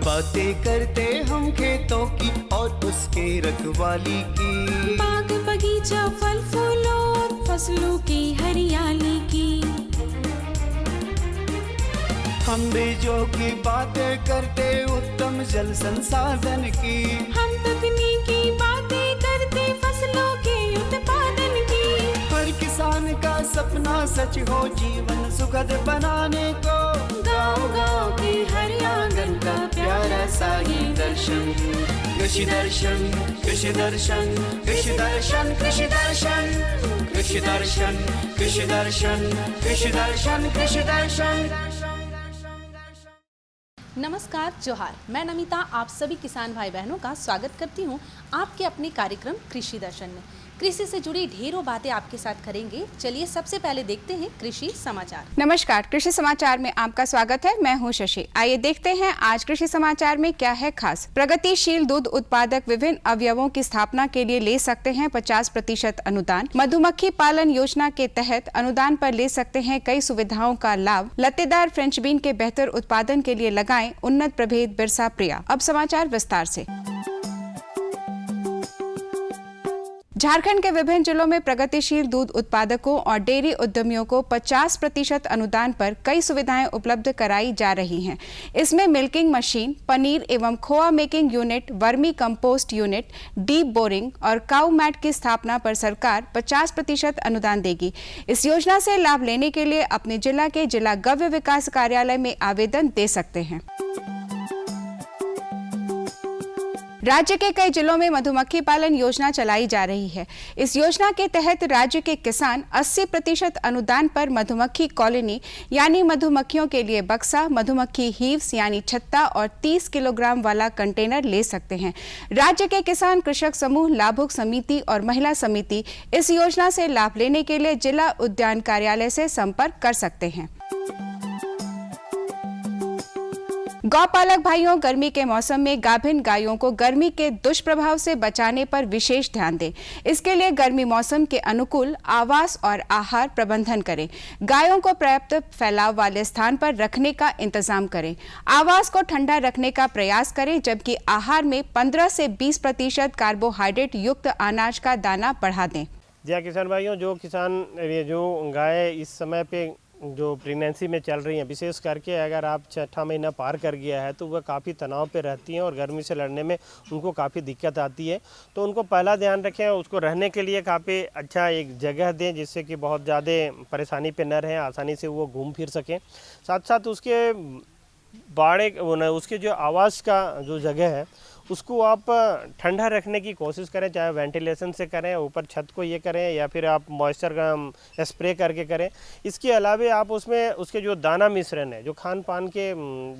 बातें करते हम खेतों की और उसके रखवाली की, बाग बगीचा फल फूलों और फसलों की हरियाली की। हम बीजों की बातें करते उत्तम जल संसाधन की, हम तकनीकी बातें करते फसलों के उत्पादन की। हर किसान का सपना सच हो जीवन सुखद बनाने को, गाँव-गाँव के हर आंगन का प्यारा सा ये दर्शन। कृषि दर्शन, कृषि दर्शन, कृषि दर्शन, कृषि दर्शन, कृषि दर्शन, कृषि दर्शन, कृषि दर्शन, कृषि दर्शन। नमस्कार, जोहार। मैं नमिता आप सभी किसान भाई बहनों का स्वागत करती हूं आपके अपने कार्यक्रम कृषि दर्शन में। कृषि से जुड़ी ढेरों बातें आपके साथ करेंगे। चलिए सबसे पहले देखते हैं कृषि समाचार। नमस्कार, कृषि समाचार में आपका स्वागत है। मैं हूं शशि। आइए देखते हैं आज कृषि समाचार में क्या है खास। प्रगतिशील दूध उत्पादक विभिन्न अवयवों की स्थापना के लिए ले सकते हैं 50% अनुदान। मधुमक्खी पालन योजना के तहत अनुदान पर ले सकते हैं कई सुविधाओं का लाभ। लत्तेदार फ्रेंच बीन के बेहतर उत्पादन के लिए लगाएं उन्नत प्रभेद बिरसा प्रिया। अब समाचार विस्तार से। झारखंड के विभिन्न जिलों में प्रगतिशील दूध उत्पादकों और डेयरी उद्यमियों को 50% अनुदान पर कई सुविधाएं उपलब्ध कराई जा रही हैं। इसमें मिल्किंग मशीन, पनीर एवं khoa making unit, vermicompost unit, deep boring और काऊ मैट की स्थापना पर सरकार 50% अनुदान देगी। इस योजना से लाभ लेने के लिए अपने जिला के जिला गव्य विकास कार्यालय में आवेदन दे सकते हैं। राज्य के कई जिलों में मधुमक्खी पालन योजना चलाई जा रही है। इस योजना के तहत राज्य के किसान 80% अनुदान पर मधुमक्खी कॉलोनी यानी मधुमक्खियों के लिए बक्सा, मधुमक्खी हीव्स यानी छत्ता और 30 किलोग्राम वाला कंटेनर ले सकते हैं। राज्य के किसान कृषक समूह, लाभुक समिति और महिला समिति इस योजना से लाभ लेने के लिए जिला उद्यान कार्यालय से संपर्क कर सकते हैं। गौपालक भाइयों, गर्मी के मौसम में गाभिन गायों को गर्मी के दुष्प्रभाव से बचाने पर विशेष ध्यान दें। इसके लिए गर्मी मौसम के अनुकूल आवास और आहार प्रबंधन करें। गायों को पर्याप्त फैलाव वाले स्थान पर रखने का इंतजाम करें। आवास को ठंडा रखने का प्रयास करें, जबकि आहार में 15 से 20% कार्बोहाइड्रेट युक्त अनाज का दाना बढ़ा दें। जी हाँ किसान भाइयों, जो गाय इस समय पे जो प्रेगनेंसी में चल रही हैं, विशेष करके अगर आप 6वां महीना पार कर गया है तो वह काफ़ी तनाव पे रहती हैं और गर्मी से लड़ने में उनको काफ़ी दिक्कत आती है। तो उनको पहला ध्यान रखें, उसको रहने के लिए काफ़ी अच्छा एक जगह दें जिससे कि बहुत ज़्यादा परेशानी पे न रहें, आसानी से वो घूम फिर सकें। साथ साथ उसके जो आवास का जो जगह है उसको आप ठंडा रखने की कोशिश करें, चाहे वेंटिलेशन से करें, ऊपर छत को ये करें या फिर आप मॉइस्चर का स्प्रे करके करें। इसके अलावा आप उसमें उसके जो दाना मिश्रण है, जो खान पान के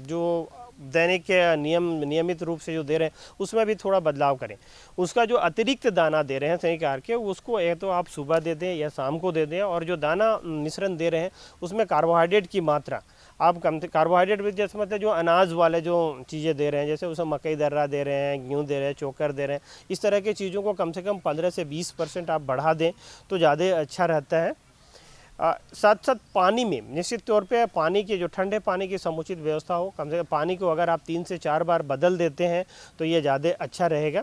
जो दैनिक नियमित रूप से जो दे रहे हैं उसमें भी थोड़ा बदलाव करें। उसका जो अतिरिक्त दाना दे रहे हैं सही कार के, उसको या तो आप सुबह दे दें या शाम को दे दें। और जो दाना मिश्रण दे रहे हैं उसमें कार्बोहाइड्रेट की मात्रा आप कम से कार्बोहाइड्रेट भी, जैसे मतलब जो अनाज वाले जो चीज़ें दे रहे हैं, जैसे उसमें मकई दर्रा दे रहे हैं, गेहूँ दे रहे हैं, चोकर दे रहे हैं, इस तरह की चीज़ों को कम से कम 15 से 20% आप बढ़ा दें तो ज़्यादा अच्छा रहता है। साथ साथ पानी में निश्चित तौर पे पानी की जो ठंडे पानी की समुचित व्यवस्था हो। कम से कम पानी को अगर आप 3 से 4 बार बदल देते हैं तो ये ज़्यादा अच्छा रहेगा।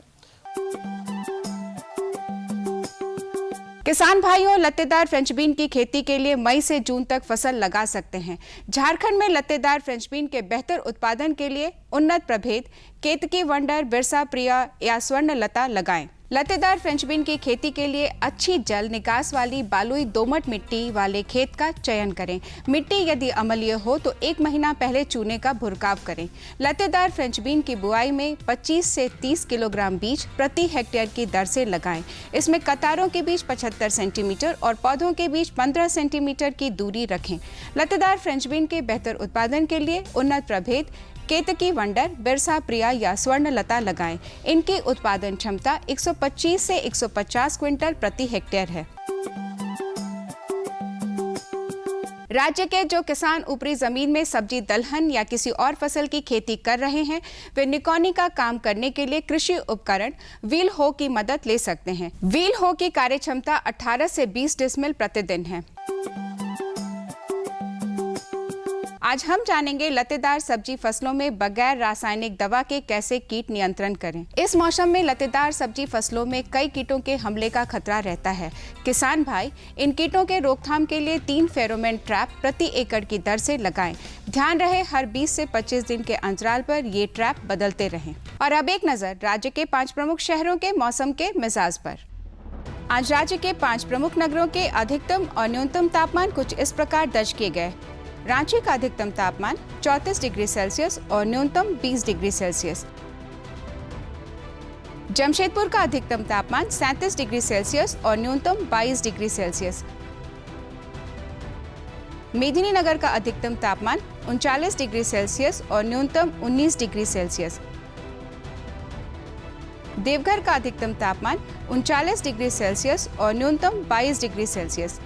किसान भाइयों, लत्तेदार फ्रेंच बीन की खेती के लिए मई से जून तक फसल लगा सकते हैं। झारखंड में लत्तेदार फ्रेंच बीन के बेहतर उत्पादन के लिए उन्नत प्रभेद केतकी वंडर, बिरसा प्रिया या स्वर्णलता लगाएं। लत्तेदार फ्रेंच बीन की खेती के लिए अच्छी जल निकास वाली बालुई दोमट मिट्टी वाले खेत का चयन करें। मिट्टी यदि अम्लीय हो तो 1 महीना पहले चूने का भुरकाव करें। लत्तेदार फ्रेंच बीन की बुआई में 25 से 30 किलोग्राम बीज प्रति हेक्टेयर की दर से लगाएं। इसमें कतारों के बीच 75 सेंटीमीटर और पौधों के बीच 15 सेंटीमीटर की दूरी रखें। लत्तेदार फ्रेंच बीन के बेहतर उत्पादन के लिए उन्नत प्रभेद केतकी वंडर, बिरसा प्रिया या स्वर्णलता लगाएं। इनकी उत्पादन क्षमता 125 से 150 क्विंटल प्रति हेक्टेयर है। राज्य के जो किसान ऊपरी जमीन में सब्जी, दलहन या किसी और फसल की खेती कर रहे हैं, वे निकौनी का काम करने के लिए कृषि उपकरण व्हील हो की मदद ले सकते हैं। व्हील हो की कार्यक्षमता 18 से 20 डिसमिल प्रतिदिन है। आज हम जानेंगे लतेदार सब्जी फसलों में बगैर रासायनिक दवा के कैसे कीट नियंत्रण करें। इस मौसम में लतेदार सब्जी फसलों में कई कीटों के हमले का खतरा रहता है। किसान भाई इन कीटों के रोकथाम के लिए 3 फेरोमोन ट्रैप प्रति एकड़ की दर से लगाएं। ध्यान रहे हर 20 से 25 दिन के अंतराल पर ये ट्रैप बदलते रहें। और अब एक नजर राज्य के 5 प्रमुख शहरों के मौसम के मिजाज पर। आज राज्य के 5 प्रमुख नगरों के अधिकतम और न्यूनतम तापमान कुछ इस प्रकार दर्ज किए गए। रांची का अधिकतम तापमान 34 डिग्री सेल्सियस और न्यूनतम 20 डिग्री सेल्सियस। जमशेदपुर का अधिकतम तापमान 37 डिग्री सेल्सियस और न्यूनतम 22 डिग्री सेल्सियस। मेदिनीनगर का अधिकतम तापमान 39 डिग्री सेल्सियस और न्यूनतम 19 डिग्री सेल्सियस। देवघर का अधिकतम तापमान 39 डिग्री सेल्सियस और न्यूनतम 22 डिग्री सेल्सियस।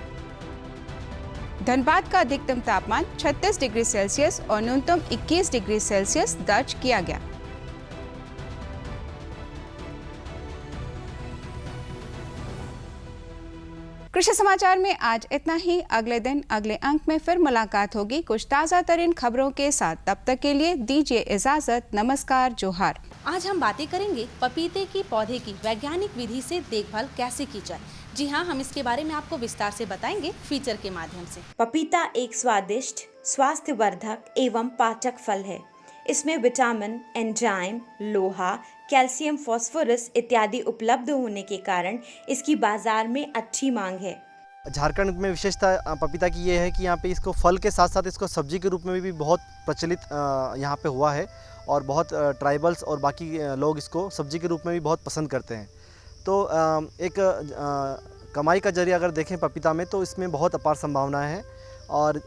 धनबाद का अधिकतम तापमान 36 डिग्री सेल्सियस और न्यूनतम 21 डिग्री सेल्सियस दर्ज किया गया। कृषि समाचार में आज इतना ही। अगले दिन अगले अंक में फिर मुलाकात होगी कुछ ताज़ा तरीन खबरों के साथ। तब तक के लिए दीजिए इजाजत। नमस्कार, जोहार। आज हम बातें करेंगे पपीते की पौधे की वैज्ञानिक विधि से देखभाल कैसे की जाए। जी हाँ, हम इसके बारे में आपको विस्तार से बताएंगे फीचर के माध्यम से। पपीता एक स्वादिष्ट, स्वास्थ्यवर्धक एवं पाचक फल है। इसमें विटामिन, एंजाइम, लोहा, कैल्शियम, फास्फोरस इत्यादि उपलब्ध होने के कारण इसकी बाजार में अच्छी मांग है। झारखंड में विशेषता पपीता की ये है कि यहाँ पे इसको फल के साथ साथ इसको सब्जी के रूप में भी बहुत प्रचलित यहाँ पे हुआ है और बहुत ट्राइबल्स और बाकी लोग इसको सब्जी के रूप में भी बहुत पसंद करते हैं। तो एक कमाई का जरिया अगर देखें पपीता में तो इसमें बहुत अपार संभावनाएं हैं। और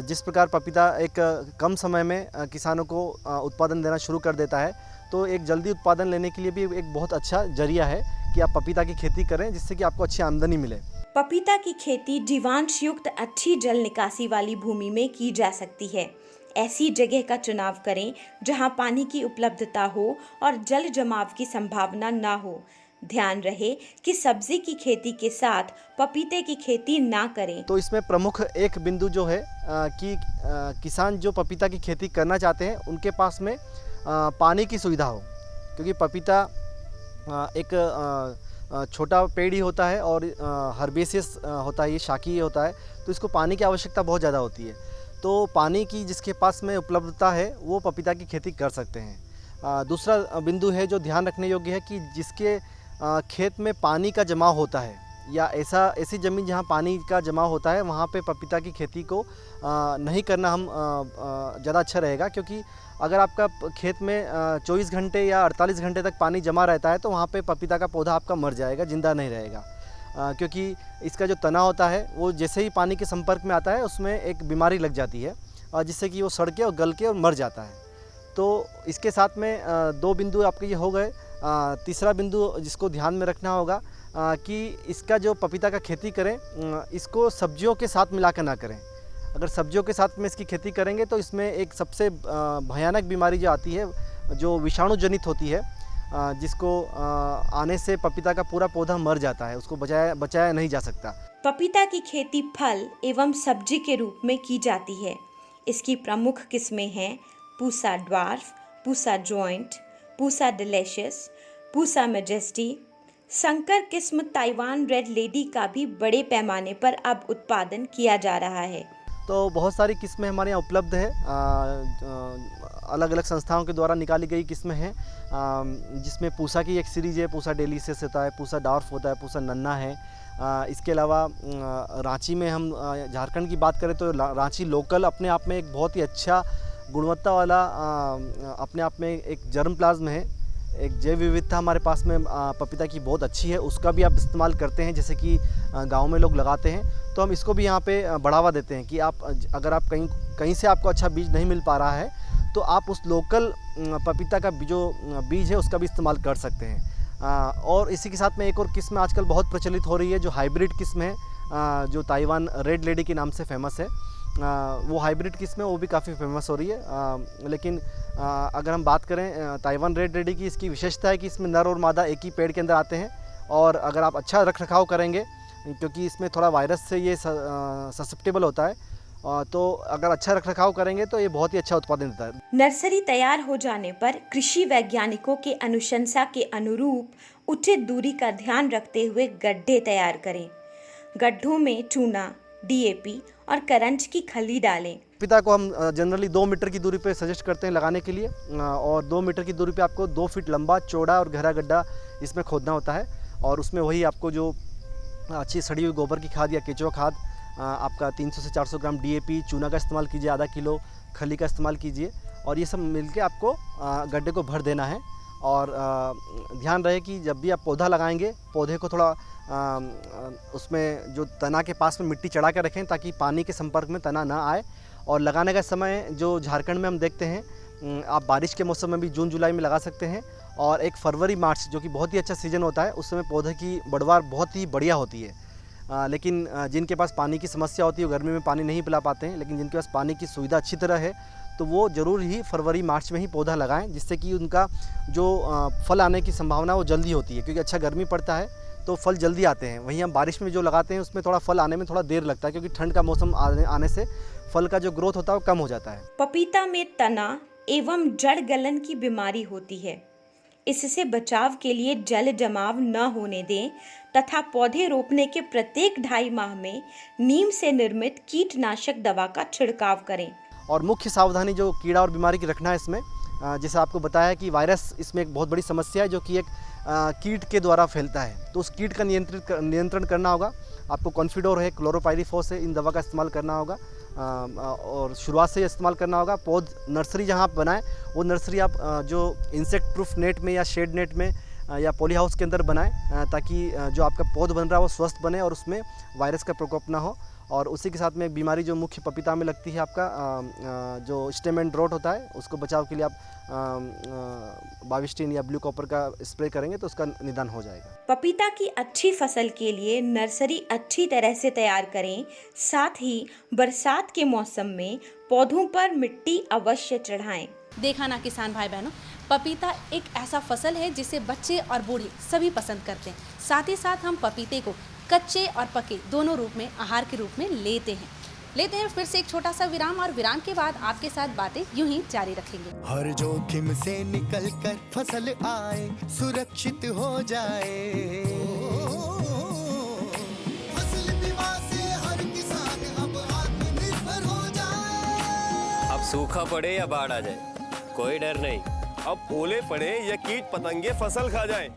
जिस प्रकार पपीता एक कम समय में किसानों को उत्पादन देना शुरू कर देता है, तो एक जल्दी उत्पादन लेने के लिए भी एक बहुत अच्छा जरिया है कि आप पपीता की खेती करें, जिससे कि आपको अच्छी आमदनी मिले। पपीता की खेती जीवांश युक्त अच्छी जल निकासी वाली भूमि में की जा सकती है। ऐसी जगह का चुनाव करें जहां पानी की उपलब्धता हो और जल जमाव की संभावना ना हो। ध्यान रहे कि सब्जी की खेती के साथ पपीते की खेती ना करें। तो इसमें प्रमुख एक बिंदु जो है कि किसान जो पपीता की खेती करना चाहते हैं उनके पास में पानी की सुविधा हो, क्योंकि पपीता एक छोटा पेड़ ही होता है और हर्बेसियस होता है, ये शाकी होता है, तो इसको पानी की आवश्यकता बहुत ज़्यादा होती है। तो पानी की जिसके पास में उपलब्धता है वो पपीता की खेती कर सकते हैं। दूसरा बिंदु है जो ध्यान रखने योग्य है कि जिसके खेत में पानी का जमाव होता है या ऐसी ज़मीन जहाँ पानी का जमाव होता है वहाँ पे पपीता की खेती को नहीं करना हम ज़्यादा अच्छा रहेगा, क्योंकि अगर आपका खेत में 24 घंटे या 48 घंटे तक पानी जमा रहता है तो वहाँ पे पपीता का पौधा आपका मर जाएगा, ज़िंदा नहीं रहेगा। क्योंकि इसका जो तना होता है वो जैसे ही पानी के संपर्क में आता है उसमें एक बीमारी लग जाती है और जिससे कि वो सड़ के और गल के और मर जाता है। तो इसके साथ में 2 बिंदु आपके ये हो गए। तीसरा बिंदु जिसको ध्यान में रखना होगा कि इसका जो पपीता का खेती करें इसको सब्जियों के साथ मिलाकर ना करें। अगर सब्जियों के साथ में इसकी खेती करेंगे तो इसमें एक सबसे भयानक बीमारी जो आती है, जो विषाणु जनित होती है, जिसको आने से पपीता का पूरा पौधा मर जाता है, उसको बचाया नहीं जा सकता। पपीता की खेती फल एवं सब्जी के रूप में की जाती है। इसकी प्रमुख किस्में हैं Pusa dwarf, Pusa joint, Pusa delicious, Pusa majesty. संकर किस्म ताइवान रेड लेडी का भी बड़े पैमाने पर अब उत्पादन किया जा रहा है। तो बहुत सारी किस्में हमारे यहाँ उपलब्ध है, अलग अलग संस्थाओं के द्वारा निकाली गई किस्में हैं, जिसमें पूसा की एक सीरीज़ है, पूसा डेलीशियस होता है, पूसा डॉर्फ होता है, पूसा नन्ना है। इसके अलावा रांची में हम झारखंड की बात करें तो रांची लोकल अपने आप में एक बहुत ही अच्छा गुणवत्ता वाला अपने आप में एक जर्म प्लाज्म है। एक जैव विविधता हमारे पास में पपीता की बहुत अच्छी है, उसका भी आप इस्तेमाल करते हैं, जैसे कि गांव में लोग लगाते हैं, तो हम इसको भी यहाँ पे बढ़ावा देते हैं कि आप अगर आप कहीं से आपको अच्छा बीज नहीं मिल पा रहा है तो आप उस लोकल पपीता का जो बीज है उसका भी इस्तेमाल कर सकते हैं। और इसी के साथ में एक और किस्म आजकल बहुत प्रचलित हो रही है, जो हाइब्रिड किस्म है, जो ताइवान रेड लेडी के नाम से फेमस है। वो हाइब्रिड किस्म है, वो भी काफ़ी फेमस हो रही है। लेकिन अगर हम बात करें ताइवान रेड लेडी की, इसकी विशेषता है कि इसमें नर और मादा एक ही पेड़ के अंदर आते हैं, और अगर आप अच्छा रख रखाव करेंगे, क्योंकि इसमें थोड़ा वायरस से ये ससेप्टेबल होता है, तो अगर अच्छा रखरखाव करेंगे तो ये बहुत ही अच्छा उत्पादन देता है। नर्सरी तैयार हो जाने पर कृषि वैज्ञानिकों के अनुशंसा के अनुरूप उचित दूरी का ध्यान रखते हुए गड्ढे तैयार करें। गड्ढों में चूना, डीएपी और करंज की खली डालें। पपीता को हम जनरली 2 मीटर की दूरी पे सजेस्ट करते हैं लगाने के लिए, और 2 मीटर की दूरी पे आपको 2 फीट लंबा, चौड़ा और गहरा गड्ढा इसमें खोदना होता है। और उसमें वही आपको जो अच्छी सड़ी हुई गोबर की खाद या केंचुआ खाद, आपका 300 से 400 ग्राम डीएपी, चूना का इस्तेमाल कीजिए, आधा किलो खली का इस्तेमाल कीजिए, और ये सब मिलके आपको गड्ढे को भर देना है। और ध्यान रहे कि जब भी आप पौधा लगाएंगे, पौधे को थोड़ा उसमें जो तना के पास में मिट्टी चढ़ा कर रखें ताकि पानी के संपर्क में तना ना आए। और लगाने का समय जो झारखंड में हम देखते हैं, आप बारिश के मौसम में भी जून जुलाई में लगा सकते हैं, और एक फरवरी मार्च जो कि बहुत ही अच्छा सीज़न होता है, उस समय पौधे की बढ़वार बहुत ही बढ़िया होती है। लेकिन जिनके पास पानी की समस्या होती है, वो गर्मी में पानी नहीं पिला पाते हैं, लेकिन जिनके पास पानी की सुविधा अच्छी तरह है तो वो ज़रूर ही फरवरी मार्च में ही पौधा लगाएं, जिससे कि उनका जो फल आने की संभावना वो जल्दी होती है, क्योंकि अच्छा गर्मी पड़ता है तो फल जल्दी आते हैं। वहीं हम बारिश में जो लगाते हैं उसमें थोड़ा फल आने में थोड़ा देर लगता है, क्योंकि ठंड का मौसम आने से फल का जो ग्रोथ होता है वो कम हो जाता है। पपीता में तना एवं जड़ गलन की बीमारी होती है। इससे बचाव के लिए जल जमाव न होने दें तथा पौधे रोपने के प्रत्येक 2.5 माह में नीम से निर्मित कीटनाशक दवा का छिड़काव करें। और मुख्य सावधानी जो कीड़ा और बीमारी की रखना है इसमें, जैसे आपको बताया कि वायरस इसमें एक बहुत बड़ी समस्या है जो कि एक कीट के द्वारा फैलता है, तो उस कीट का नियंत्रण करना होगा। आपको कॉन्फिडोर है, क्लोरोपाइरीफॉस है, इन दवा का इस्तेमाल करना होगा, और शुरुआत से इस्तेमाल करना होगा। नर्सरी जहाँ आप बनाएं वो नर्सरी आप जो इंसेक्ट प्रूफ नेट में या शेड नेट में या पॉली हाउस के अंदर बनाएं, ताकि जो आपका पौध बन रहा है वो स्वस्थ बने और उसमें वायरस का प्रकोप ना हो। और उसी के साथ में एक बीमारी जो मुख्य पपीता में लगती है, आपका जो स्टेम एंड ड्रॉट होता है, उसको बचाव के लिए आप बाविस्टिन या ब्लू कॉपर का स्प्रे करेंगे तो उसका निदान हो जाएगा। पपीता की अच्छी फसल के लिए नर्सरी अच्छी तरह से तैयार करें। साथ ही बरसात के मौसम में पौधों पर मिट्टी अवश्य चढ़ाएं। देखा ना किसान भाई बहनों, पपीता एक ऐसा फसल है जिसे बच्चे और बूढ़े सभी पसंद करते हैं। साथ ही साथ हम पपीते को कच्चे और पके दोनों रूप में आहार के रूप में लेते हैं फिर से एक छोटा सा विराम, और विराम के बाद आपके साथ बातें यूं ही जारी रखेंगे। हर जोखिम से निकल कर फसल आए, सुरक्षित हो जाए, फसल बीमा से हर किसान अब आत्मनिर्भर हो जाए। अब सूखा पड़े या बाढ़ आ जाए, कोई डर नहीं। अब ओले पड़े या कीट पतंगे फसल खा जाए,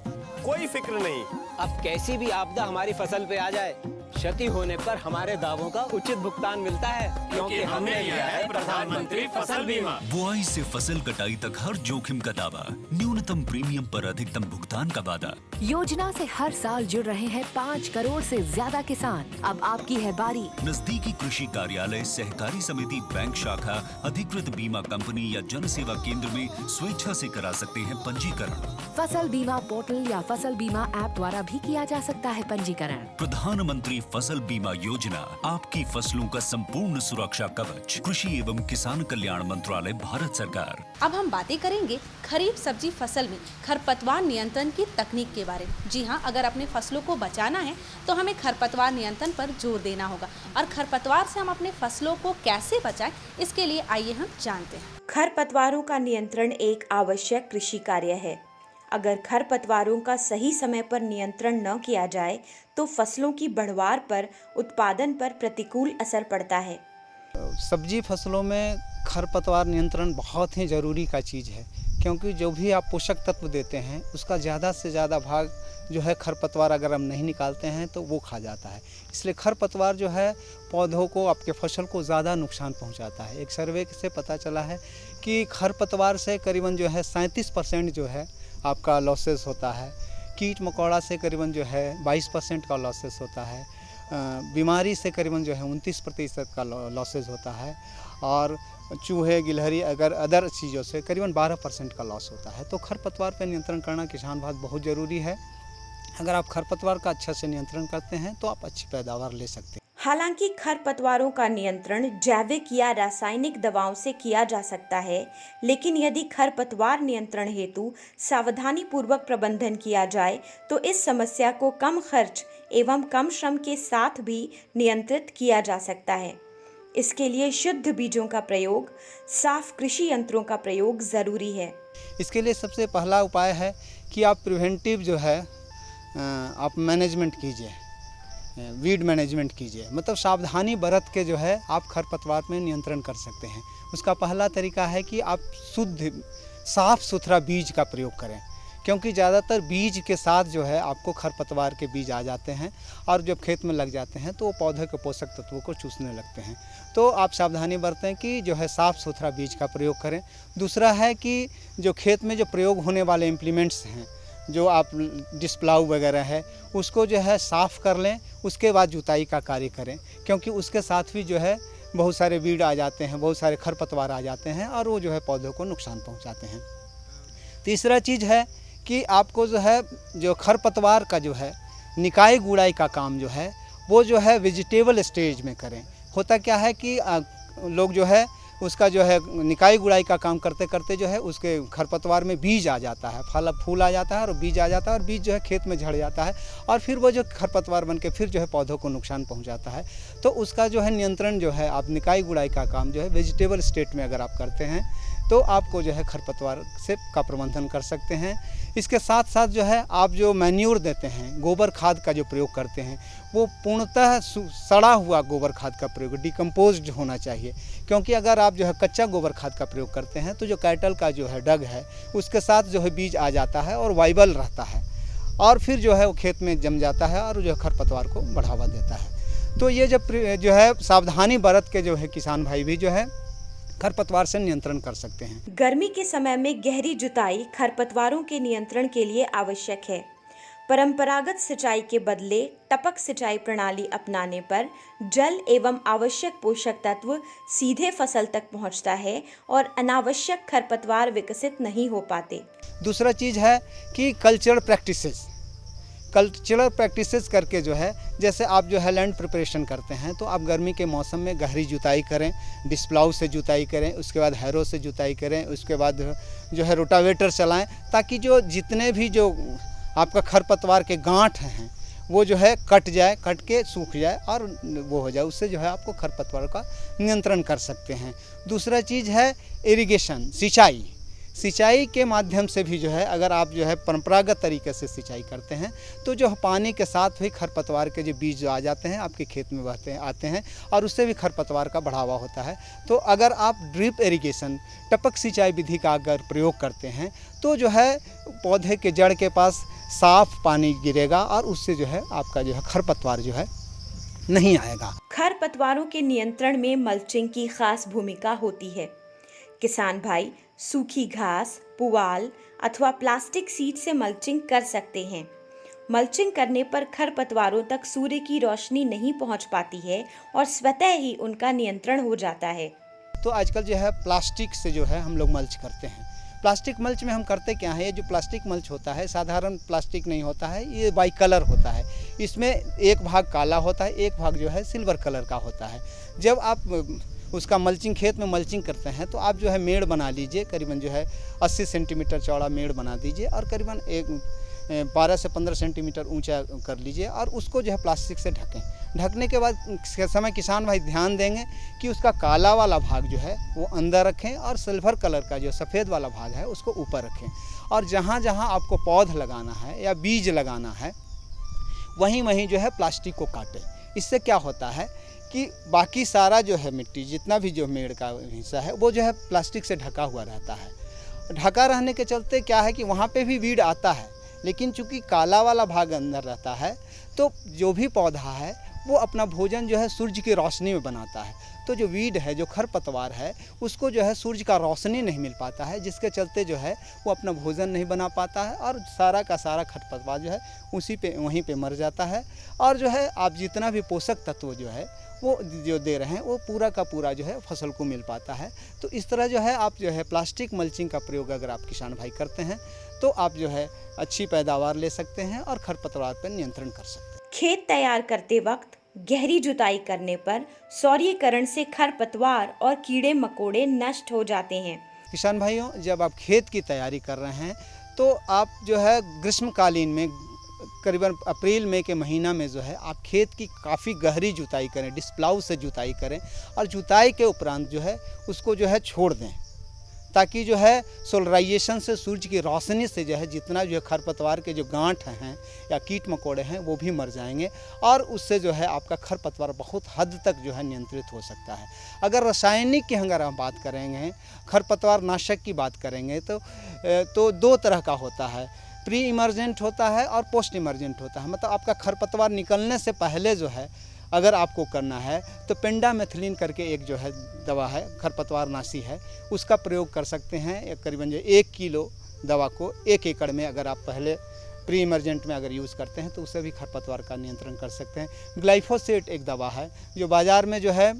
कोई फिक्र नहीं। अब कैसी भी आपदा हमारी फसल पे आ जाए, क्षति होने पर हमारे दावों का उचित भुगतान मिलता है, क्योंकि हमने लिया है प्रधानमंत्री फसल बीमा। बुआई से फसल कटाई तक हर जोखिम का दावा, न्यूनतम प्रीमियम पर अधिकतम भुगतान का वादा। योजना से हर साल जुड़ रहे हैं 5 करोड़ से ज्यादा किसान। अब आपकी है बारी। नजदीकी कृषि कार्यालय, सहकारी समिति, बैंक शाखा, अधिकृत बीमा कंपनी या जन सेवा केंद्र में स्वेच्छा से करा सकते हैं पंजीकरण। फसल बीमा पोर्टल या फसल बीमा ऐप द्वारा भी किया जा सकता है पंजीकरण। प्रधानमंत्री फसल बीमा योजना, आपकी फसलों का संपूर्ण सुरक्षा कवच। कृषि एवं किसान कल्याण मंत्रालय, भारत सरकार। अब हम बातें करेंगे खरीफ सब्जी फसल में खरपतवार नियंत्रण की तकनीक के बारे में। जी हाँ, अगर अपने फसलों को बचाना है तो हमें खरपतवार नियंत्रण पर जोर देना होगा, और खरपतवार से हम अपने फसलों को कैसे बचाएं, इसके लिए आइए हम जानते हैं। खरपतवारों का नियंत्रण एक आवश्यक कृषि कार्य है। अगर खरपतवारों का सही समय पर नियंत्रण न किया जाए तो फसलों की बढ़वार पर, उत्पादन पर प्रतिकूल असर पड़ता है। सब्जी फसलों में खरपतवार नियंत्रण बहुत ही ज़रूरी का चीज़ है, क्योंकि जो भी आप पोषक तत्व देते हैं उसका ज़्यादा से ज़्यादा भाग जो है खरपतवार अगर हम नहीं निकालते हैं तो वो खा जाता है। इसलिए खरपतवार जो है पौधों को, आपके फसल को ज़्यादा नुकसान पहुंचाता है। एक सर्वे से पता चला है कि खरपतवार से करीबन जो है 37% जो है आपका लॉसेस होता है। कीट मकोड़ा से करीबन जो है 22% का लॉसेस होता है। बीमारी से करीबन जो है 29% का लॉसेस होता है, और चूहे गिलहरी अगर अदर चीज़ों से करीबन 12% का लॉस होता है। तो खरपतवार पर नियंत्रण करना किसान भाई बहुत ज़रूरी है। अगर आप खरपतवार का अच्छा से नियंत्रण करते हैं तो आप अच्छी पैदावार ले सकते हैं। हालांकि खरपतवारों का नियंत्रण जैविक या रासायनिक दवाओं से किया जा सकता है, लेकिन यदि खरपतवार नियंत्रण हेतु सावधानी पूर्वक प्रबंधन किया जाए तो इस समस्या को कम खर्च एवं कम श्रम के साथ भी नियंत्रित किया जा सकता है। इसके लिए शुद्ध बीजों का प्रयोग, साफ कृषि यंत्रों का प्रयोग ज़रूरी है। इसके लिए सबसे पहला उपाय है कि आप प्रिवेंटिव जो है आप मैनेजमेंट कीजिए, वीड मैनेजमेंट कीजिए। मतलब सावधानी बरत के जो है आप खरपतवार में नियंत्रण कर सकते हैं। उसका पहला तरीका है कि आप शुद्ध साफ सुथरा बीज का प्रयोग करें, क्योंकि ज़्यादातर बीज के साथ जो है आपको खरपतवार के बीज आ जाते हैं और जब खेत में लग जाते हैं तो वो पौधे के पोषक तत्वों को चूसने लगते हैं। तो आप सावधानी बरतें कि जो है साफ़ सुथरा बीज का प्रयोग करें। दूसरा है कि जो खेत में जो प्रयोग होने वाले इम्प्लीमेंट्स हैं, जो आप डिस्प्लाउ वगैरह है, उसको जो है साफ़ कर लें, उसके बाद जुताई का कार्य करें, क्योंकि उसके साथ भी जो है बहुत सारे वीड आ जाते हैं, बहुत सारे खरपतवार आ जाते हैं और वो जो है पौधों को नुकसान पहुँचाते हैं। तीसरा चीज़ है कि आपको जो है जो खरपतवार का जो है निकाई गुड़ाई का काम जो है वो जो है वेजिटेबल स्टेज में करें। होता क्या है कि लोग जो है उसका जो है निकाई गुड़ाई का काम करते करते जो है उसके खरपतवार में बीज आ जाता है, फूल आ जाता है और बीज आ जाता है और बीज जो है खेत में झड़ जाता है और फिर वो जो खरपतवार बन के फिर जो है पौधों को नुकसान पहुंचाता है। तो उसका जो है नियंत्रण जो है आप निकाई गुड़ाई का काम जो है वेजिटेबल स्टेट में अगर आप करते हैं तो आपको जो है खरपतवार से का प्रबंधन कर सकते हैं। इसके साथ साथ जो है आप जो मैन्योर देते हैं, गोबर खाद का जो प्रयोग करते हैं, वो पूर्णतः सड़ा हुआ गोबर खाद का प्रयोग, डिकम्पोज्ड होना चाहिए। क्योंकि अगर आप जो है कच्चा गोबर खाद का प्रयोग करते हैं तो जो कैटल का जो है डग है उसके साथ जो है बीज आ जाता है और वाइबल रहता है और फिर जो है वो खेत में जम जाता है और जो है खरपतवार को बढ़ावा देता है। तो ये जो है सावधानी बरत के जो है किसान भाई भी जो है खरपतवार से नियंत्रण कर सकते हैं। गर्मी के समय में गहरी जुताई खरपतवारों के नियंत्रण के लिए आवश्यक है। परंपरागत सिंचाई के बदले टपक सिंचाई प्रणाली अपनाने पर जल एवं आवश्यक पोषक तत्व सीधे फसल तक पहुंचता है और अनावश्यक खरपतवार विकसित नहीं हो पाते। दूसरा चीज़ है कि कल्चरल प्रैक्टिसेस करके जो है, जैसे आप जो है लैंड प्रिपरेशन करते हैं तो आप गर्मी के मौसम में गहरी जुताई करें, डिस्प्लाउ से जुताई करें, उसके बाद हैरो से जुताई करें, उसके बाद जो है रोटावेटर चलाएं, ताकि जो जितने भी जो आपका खरपतवार के गांठ हैं वो जो है कट के सूख जाए और वो हो जाए। उससे जो है आपको खरपतवार का नियंत्रण कर सकते हैं। दूसरा चीज़ है इरिगेशन, सिंचाई के माध्यम से भी जो है अगर आप जो है परंपरागत तरीके से सिंचाई करते हैं तो जो पानी के साथ भी खरपतवार के जो बीज जो आ जाते हैं आपके खेत में आते हैं और उससे भी खरपतवार का बढ़ावा होता है। तो अगर आप ड्रिप इरिगेशन, टपक सिंचाई विधि का अगर प्रयोग करते हैं तो जो है पौधे के जड़ के पास साफ पानी गिरेगा और उससे जो है आपका जो है खरपतवार जो है नहीं आएगा। खरपतवारों के नियंत्रण में मल्चिंग की खास भूमिका होती है। किसान भाई सूखी घास, पुआल अथवा प्लास्टिक सीट से मल्चिंग कर सकते हैं। मल्चिंग करने पर खरपतवारों तक सूर्य की रोशनी नहीं पहुंच पाती है और स्वतः ही उनका नियंत्रण हो जाता है। तो आजकल जो है प्लास्टिक से जो है हम लोग मल्च करते हैं। प्लास्टिक मल्च में हम करते क्या है, ये जो प्लास्टिक मल्च होता है साधारण प्लास्टिक नहीं होता है, ये बाई कलर होता है। इसमें एक भाग काला होता है, एक भाग जो है सिल्वर कलर का होता है। जब आप उसका मल्चिंग खेत में मल्चिंग करते हैं तो आप जो है मेड़ बना लीजिए, करीबन जो है 80 सेंटीमीटर चौड़ा मेड़ बना दीजिए और करीबन 12 से 15 सेंटीमीटर ऊंचा कर लीजिए और उसको जो है प्लास्टिक से ढकें। ढकने के बाद समय किसान भाई ध्यान देंगे कि उसका काला वाला भाग जो है वो अंदर रखें और सिल्वर कलर का जो सफ़ेद वाला भाग है उसको ऊपर रखें। और जहाँ जहाँ आपको पौध लगाना है या बीज लगाना है वहीं जो है प्लास्टिक को काटें। इससे क्या होता है कि बाकी सारा जो है मिट्टी, जितना भी जो मेड़ का हिस्सा है वो जो है प्लास्टिक से ढका हुआ रहता है। ढका रहने के चलते क्या है कि वहाँ पे भी वीड आता है, लेकिन चूंकि काला वाला भाग अंदर रहता है तो जो भी पौधा है वो अपना भोजन जो है सूर्य की रोशनी में बनाता है। तो जो वीड है, जो खरपतवार है, उसको जो है सूर्य का रोशनी नहीं मिल पाता है, जिसके चलते जो है वो अपना भोजन नहीं बना पाता है और सारा का सारा खरपतवार जो है वहीं पे मर जाता है। और जो है आप जितना भी पोषक तत्व जो है वो जो दे रहे हैं वो पूरा का पूरा जो है फसल को मिल पाता है। तो इस तरह जो है आप जो है प्लास्टिक मल्चिंग का प्रयोग अगर आप किसान भाई करते हैं तो आप जो है अच्छी पैदावार ले सकते हैं और खरपतवार पर नियंत्रण कर सकते हैं। खेत तैयार करते वक्त गहरी जुताई करने पर सौर्यीकरण से खरपतवार और कीड़े मकोड़े नष्ट हो जाते हैं। किसान भाइयों, जब आप खेत की तैयारी कर रहे हैं तो आप जो है ग्रीष्मकालीन में करीबन अप्रैल मई के महीना में जो है आप खेत की काफ़ी गहरी जुताई करें, डिस्प्लाउ से जुताई करें और जुताई के उपरांत जो है उसको जो है छोड़ दें, ताकि जो है सोलराइजेशन से, सूरज की रोशनी से जो है जितना जो है खरपतवार के जो गांठ हैं या कीट मकोड़े हैं वो भी मर जाएंगे और उससे जो है आपका खरपतवार बहुत हद तक जो है नियंत्रित हो सकता है। अगर रासायनिक की अगर हम बात करेंगे, खरपतवार नाशक की बात करेंगे तो दो तरह का होता है, प्री इमर्जेंट होता है और पोस्ट इमर्जेंट होता है। मतलब आपका खरपतवार निकलने से पहले जो है अगर आपको करना है तो पेंडामेथिलीन करके एक जो है दवा है, खरपतवार नाशी है, उसका प्रयोग कर सकते हैं। करीबन जो 1 किलो दवा को 1 एकड़ में अगर आप पहले प्री इमर्जेंट में अगर यूज़ करते हैं तो उससे भी खरपतवार का नियंत्रण कर सकते हैं। ग्लाइफोसेट एक दवा है जो बाज़ार में जो है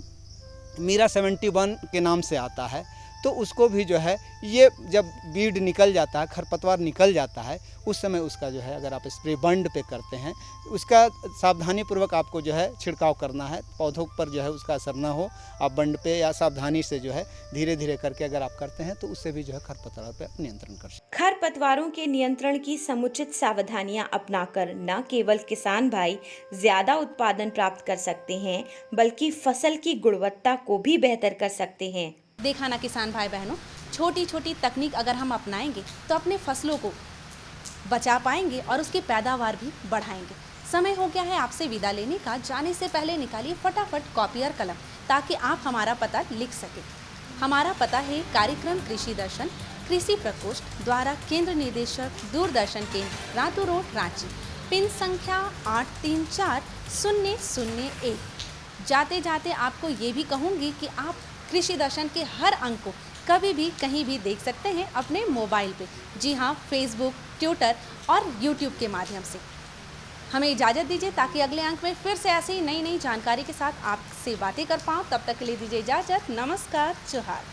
मीरा 71 के नाम से आता है, तो उसको भी जो है ये जब बीड निकल जाता है, खरपतवार निकल जाता है, उस समय उसका जो है अगर आप स्प्रे बंड पे करते हैं, उसका सावधानीपूर्वक आपको जो है छिड़काव करना है, पौधों पर जो है उसका असर ना हो, आप बंड पे या सावधानी से जो है धीरे धीरे करके अगर आप करते हैं तो उससे भी जो है खरपतवार पे नियंत्रण कर सकते हैं। खरपतवारों के नियंत्रण की समुचित सावधानियां अपनाकर न केवल किसान भाई ज्यादा उत्पादन प्राप्त कर सकते हैं बल्कि फसल की गुणवत्ता को भी बेहतर कर सकते हैं। देखा ना किसान भाई बहनों, छोटी छोटी तकनीक अगर हम अपनाएंगे तो अपने फसलों को बचा पाएंगे और उसकी पैदावार भी बढ़ाएंगे। समय हो गया है आपसे विदा लेने का। जाने से पहले निकालिए फटाफट कॉपी और कलम ताकि आप हमारा पता लिख सकें। हमारा पता है कार्यक्रम कृषि दर्शन, कृषि प्रकोष्ठ द्वारा केंद्र निदेशक, दूरदर्शन केंद्र, रातू रोड, रांची। पिन संख्या 834001। जाते जाते आपको ये भी कहूँगी कि आप कृषि दर्शन के हर अंक को कभी भी कहीं भी देख सकते हैं अपने मोबाइल पे। जी हाँ, फेसबुक, ट्विटर और यूट्यूब के माध्यम से। हमें इजाज़त दीजिए ताकि अगले अंक में फिर से ऐसी नई नई जानकारी के साथ आपसे बातें कर पाऊँ। तब तक के लिए दीजिए इजाज़त। नमस्कार, जोहार।